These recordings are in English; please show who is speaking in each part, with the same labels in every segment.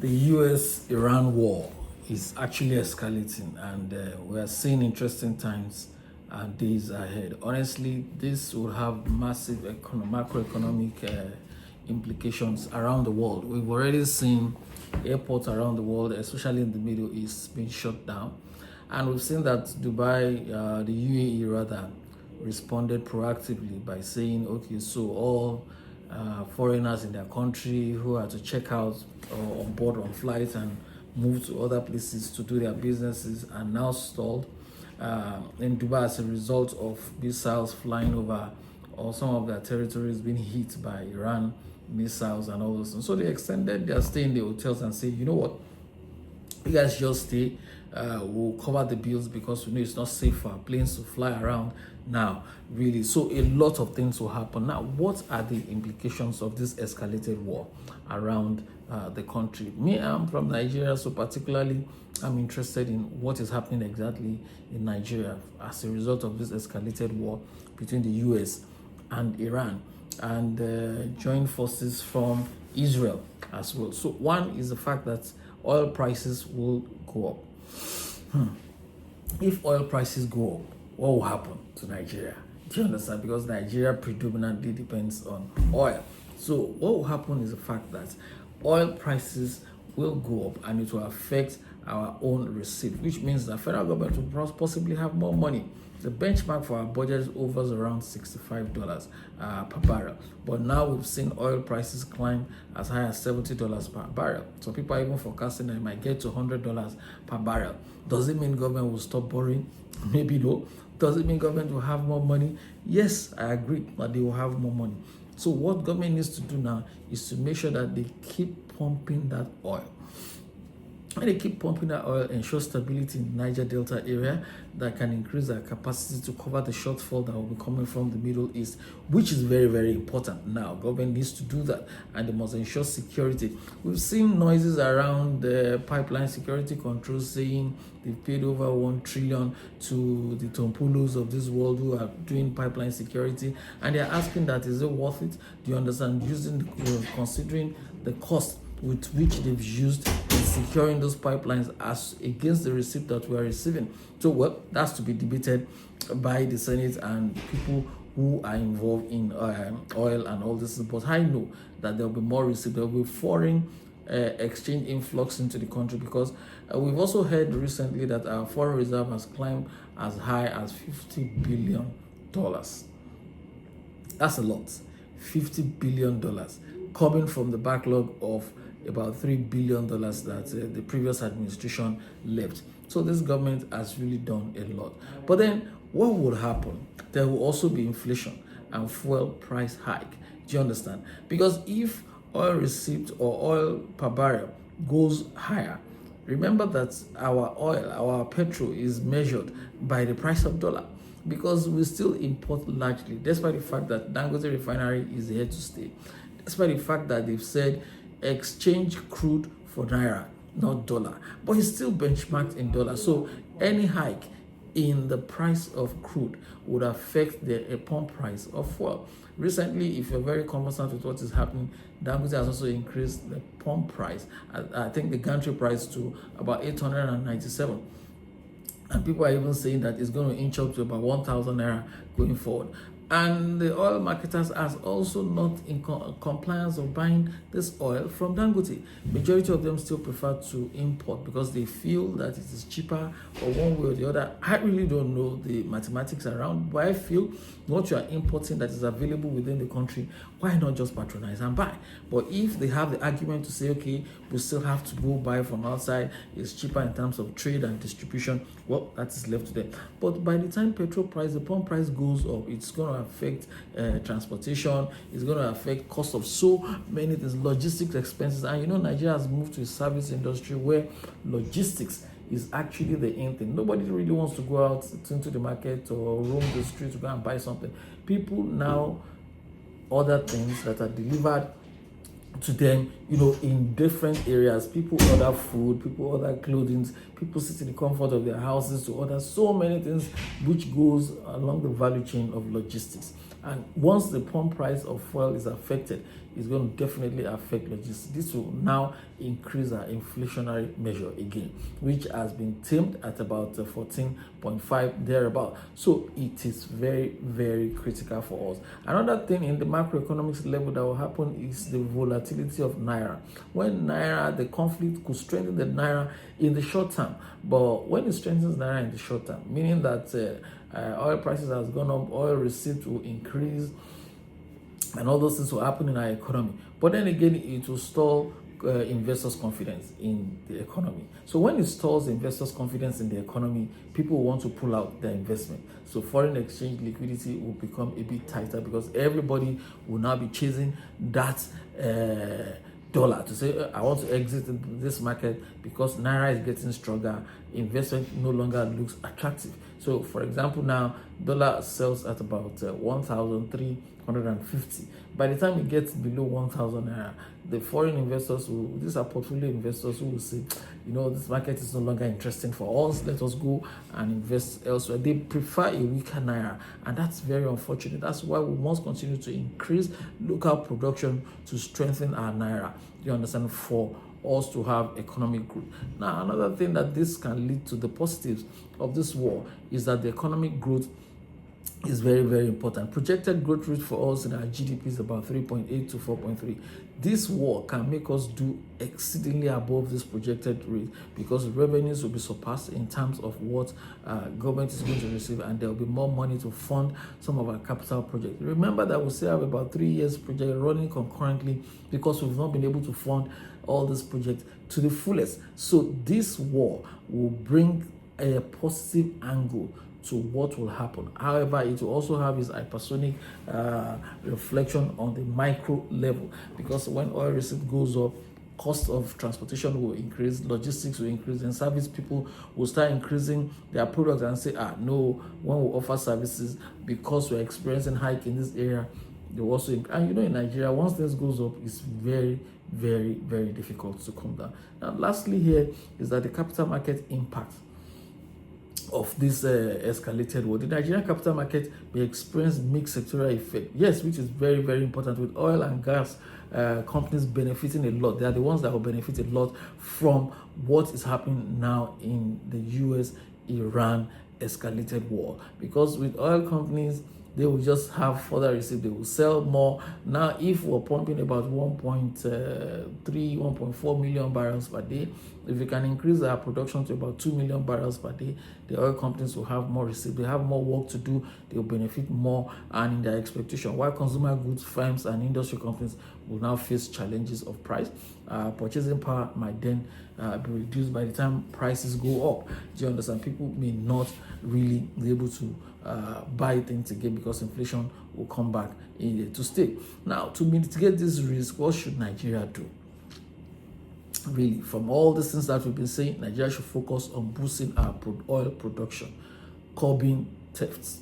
Speaker 1: The US-Iran war is actually escalating, and we are seeing interesting times and days ahead. Honestly, this will have massive macroeconomic implications around the world. We've already seen airports around the world, especially in the Middle East, being shut down. And we've seen that Dubai, the UAE rather, responded proactively by saying, okay, so all foreigners in their country who are to check out or on board on flights and move to other places to do their businesses are now stalled in Dubai as a result of missiles flying over or some of their territories being hit by Iran missiles and all those things. So they extended their stay in the hotels and say, you know what, you guys just stay. We'll cover the bills because we know it's not safe for our planes to fly around now, really. So a lot of things will happen. Now, what are the implications of this escalated war around the country? Me, I'm from Nigeria, so particularly I'm interested in what is happening exactly in Nigeria as a result of this escalated war between the US and Iran and joint forces from Israel as well. So one is the fact that oil prices will go up. If oil prices go up, what will happen to Nigeria? Do you understand? Because Nigeria predominantly depends on oil. So what will happen is the fact that oil prices will go up and it will affect our own receipt, which means the federal government will possibly have more money. The benchmark for our budget hovers around $65 per barrel. But now we've seen oil prices climb as high as $70 per barrel. So people are even forecasting that it might get to $100 per barrel. Does it mean government will stop borrowing? Maybe no. Does it mean government will have more money? Yes, I agree that they will have more money. So what government needs to do now is to make sure that they keep pumping that oil. When they keep pumping that oil, ensure stability in the Niger Delta area that can increase our capacity to cover the shortfall that will be coming from the Middle East, which is very, very important. Now, government needs to do that, and they must ensure security. We've seen noises around the pipeline security controls saying they've paid over $1 trillion to the Tompulos of this world who are doing pipeline security, and they're asking that, is it worth it? Do you understand? Considering the cost with which they've used in securing those pipelines as against the receipt that we are receiving. So, well, that's to be debated by the Senate and people who are involved in oil and all this. But I know that there will be more receipt. There will be foreign exchange influx into the country because we've also heard recently that our foreign reserve has climbed as high as $50 billion. That's a lot. $50 billion coming from the backlog of about $3 billion that the previous administration left. So this government has really done a lot. But then what will happen? There will also be inflation and fuel price hike. Do you understand? Because if oil receipt or oil per barrel goes higher, remember that our oil, our petrol is measured by the price of dollar, because we still import largely, despite the fact that Dangote refinery is here to stay, despite the fact that they've said exchange crude for naira, not dollar, but it's still benchmarked in dollars. So any hike in the price of crude would affect the pump price of fuel. Recently, if you're very conversant with what is happening, Dangote has also increased the pump price. I think the gantry price to about 897. And people are even saying that it's going to inch up to about 1,000 naira going forward. And the oil marketers are also not in compliance of buying this oil from Dangote. Majority of them still prefer to import because they feel that it is cheaper or one way or the other. I really don't know the mathematics around, but I feel what you are importing that is available within the country, why not just patronize and buy? But if they have the argument to say, okay, we still have to go buy from outside, it's cheaper in terms of trade and distribution, well, that is left to them. But by the time petrol price, the pump price goes up, it's going to affect transportation, it's going to affect cost of so many things, logistics expenses. And you know, Nigeria has moved to a service industry where logistics is actually the end thing. Nobody really wants to go out into the market or roam the street to go and buy something. People now order things that are delivered to them, in different areas. People order food, people order clothing, people sit in the comfort of their houses to order so many things, which goes along the value chain of logistics. And once the pump price of fuel is affected, it's going to definitely affect logistics. This will now increase our inflationary measure again, which has been tamed at about 14.5 thereabout. So it is very, very critical for us. Another thing in the macroeconomics level that will happen is the volatility of naira. When the conflict could strengthen the naira in the short term, but when it strengthens naira in the short term, meaning that oil prices has gone up, oil receipts will increase, and all those things will happen in our economy. But then again, it will stall investors' confidence in the economy. So when it stalls investors' confidence in the economy, people want to pull out their investment. So foreign exchange liquidity will become a bit tighter because everybody will now be chasing that dollar to say, I want to exit this market because naira is getting stronger. Investment no longer looks attractive. So, for example, now dollar sells at about 1,350. By the time it gets below 1,000 naira, the foreign investors these are portfolio investors who will say, this market is no longer interesting for us. Let us go and invest elsewhere. They prefer a weaker naira, and that's very unfortunate. That's why we must continue to increase local production to strengthen our naira. You understand? For us to have economic growth. Now, another thing that this can lead to, the positives of this war, is that the economic growth is very, very important. Projected growth rate for us in our GDP is about 3.8 to 4.3. This war can make us do exceedingly above this projected rate because revenues will be surpassed in terms of what government is going to receive, and there will be more money to fund some of our capital projects. Remember that we still have about 3 years project running concurrently because we've not been able to fund all these projects to the fullest. So this war will bring a positive angle to what will happen. However, it will also have its hypersonic reflection on the micro level, because when oil receipt goes up, cost of transportation will increase, logistics will increase, and service people will start increasing their products and say, no, when we offer services, because we're experiencing hike in this area, they also and in Nigeria, once this goes up, it's very, very, very difficult to come down. Now, lastly here is that the capital market impact of this escalated war. The Nigerian capital market may experience mixed sectoral effect. Yes, which is very, very important, with oil and gas companies benefiting a lot. They are the ones that will benefit a lot from what is happening now in the US-Iran escalated war. Because with oil companies, they will just have further receipt. They will sell more. Now, if we're pumping about 1.4 million barrels per day, if we can increase our production to about 2 million barrels per day, the oil companies will have more receipt. They have more work to do. They will benefit more, and in their expectation, while consumer goods firms and industry companies will now face challenges of price. Purchasing power might then be reduced by the time prices go up. Do you understand? People may not really be able to buy things again because inflation will come back to stay. Now, to mitigate this risk, what should Nigeria do? Really, from all the things that we've been saying, Nigeria should focus on boosting our oil production, curbing thefts.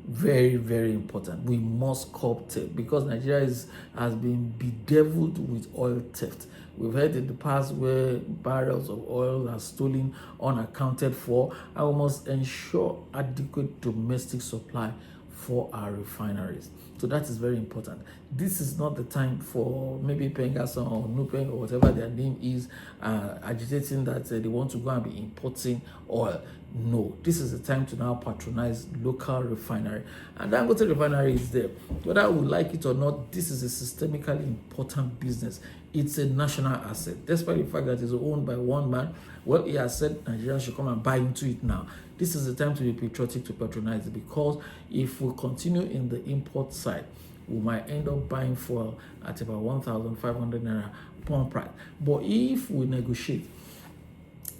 Speaker 1: Very, very important. We must curb theft because Nigeria has been bedeviled with oil theft. We've heard in the past where barrels of oil are stolen unaccounted for, and we must ensure adequate domestic supply for our refineries. So that is very important. This is not the time for maybe Pengasson or Nupeng or whatever their name is agitating that they want to go and be importing oil. No, this is the time to now patronize local refinery. And Dangote refinery is there. Whether we like it or not, this is a systemically important business. It's a national asset. Despite the fact that it's owned by one man, well, he has said Nigeria should come and buy into it now. This is the time to be patriotic, to patronize it, because if we continue in the import side, we might end up buying fuel at about 1,500 naira pump price. But if we negotiate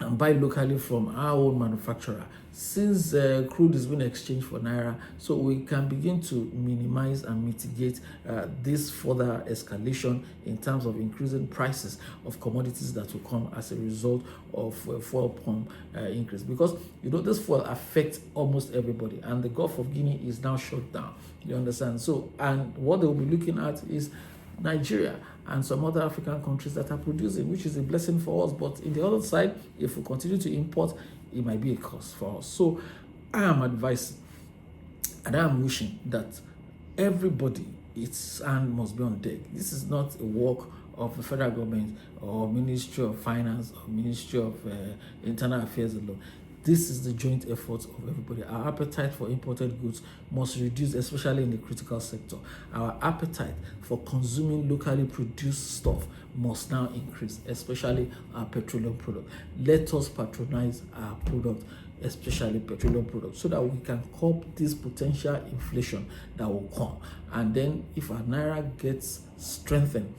Speaker 1: and buy locally from our own manufacturer, since crude is being exchanged for naira, so we can begin to minimize and mitigate this further escalation in terms of increasing prices of commodities that will come as a result of fuel pump increase. Because this fuel affects almost everybody, and the Gulf of Guinea is now shut down. You understand? So, and what they will be looking at is Nigeria and some other African countries that are producing, which is a blessing for us. But in the other side, if we continue to import, it might be a cost for us. So I am advising and I am wishing that everybody, its hand must be on deck. This is not a work of the federal government or Ministry of Finance or Ministry of Internal Affairs alone. This is the joint effort of everybody. Our appetite for imported goods must reduce, especially in the critical sector. Our appetite for consuming locally produced stuff must now increase, especially our petroleum product. Let us patronize our product, especially petroleum products, so that we can curb this potential inflation that will come. And then if our naira gets strengthened,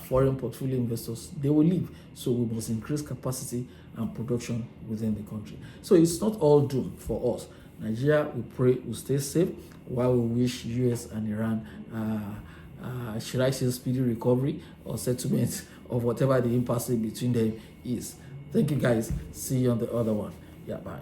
Speaker 1: foreign portfolio investors, they will leave. So we must increase capacity and production within the country. So it's not all doom for us. Nigeria, we pray, will stay safe, while we wish US and Iran, should I say, speedy recovery or settlement of whatever the impasse between them is. Thank you guys. See you on the other one. Yeah, bye.